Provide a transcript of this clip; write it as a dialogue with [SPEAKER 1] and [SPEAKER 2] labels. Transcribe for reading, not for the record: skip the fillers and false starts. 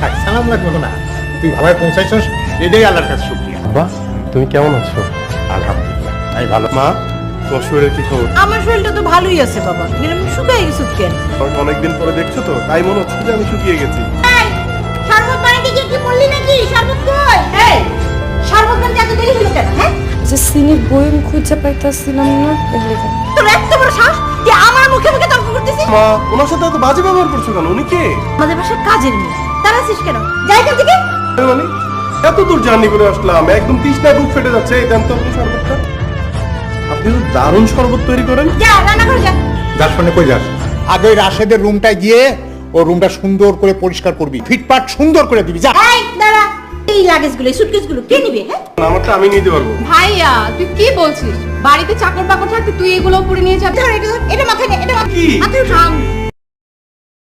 [SPEAKER 1] থাক, সালাম লাগবে না। তুই ভালোই পৌঁছাইছস, এটাই আল্লাহর কাছে শুকরিয়া।
[SPEAKER 2] বাবা তুমি কেমন আছো?
[SPEAKER 1] আলহামদুলিল্লাহ, আমি ভালো।
[SPEAKER 2] মা তোমার শরীরের কি খবর?
[SPEAKER 3] আমার শরীরটা তো ভালোই আছে বাবা, এরকম শুকাই গেছো কেন?
[SPEAKER 2] আমাকে অনেকদিন পরে দেখছো তো, তাই মনে হচ্ছে যে আমি শুকিয়ে গেছি।
[SPEAKER 3] শরবত বানাতে গিয়ে কি বললি নাকি? শরবত কই? এই শরবত বানাতে এত দেরি হলো কেন? হ্যাঁ,
[SPEAKER 4] যে সিনির বয়ম খুঁজে পাইতাছিলাম না এগুলো।
[SPEAKER 3] তোর এত বড় সাহস তুই আমার মুখে মুখে তর্ক করতেছিস?
[SPEAKER 2] মা ওনার সাথে এত বাজে ব্যবহার করছো কেন? উনি কে?
[SPEAKER 3] আমাদের বাসার কাজের মেয়ে, তারা আছিস কেন? যাই এখান থেকে।
[SPEAKER 2] মানে এত দূর জার্নি করে আসলাম, একদম তৃষ্ণায় বুক ফেটে যাচ্ছে। এই দেন তো আপনি শরবতটা। আপনি তো দারুণ শরবত তৈরি করেন।
[SPEAKER 3] যা রান্না করে যা।
[SPEAKER 1] যার সঙ্গে কই যাস? আগে ওই রাশেদের রুমটায় গিয়ে ও রুমটা সুন্দর করে পরিষ্কার করবি, ফিটপাট সুন্দর করে দিবি। যা।
[SPEAKER 3] এই দাঁড়া, এই লাগেজগুলো এই সুটকেসগুলো কে নিবে? হ্যাঁ,
[SPEAKER 2] আমারটা আমি নিতে পারবো।
[SPEAKER 5] ভাইয়া তুই কি বলছিস? বাড়িতে চাকর বাকর থাকতে তুই এগুলো উপরে নিয়ে যাবি?
[SPEAKER 3] ধর এটা, এটা মাথায় নে, এটা
[SPEAKER 2] কি?
[SPEAKER 3] মাথায় উঠা।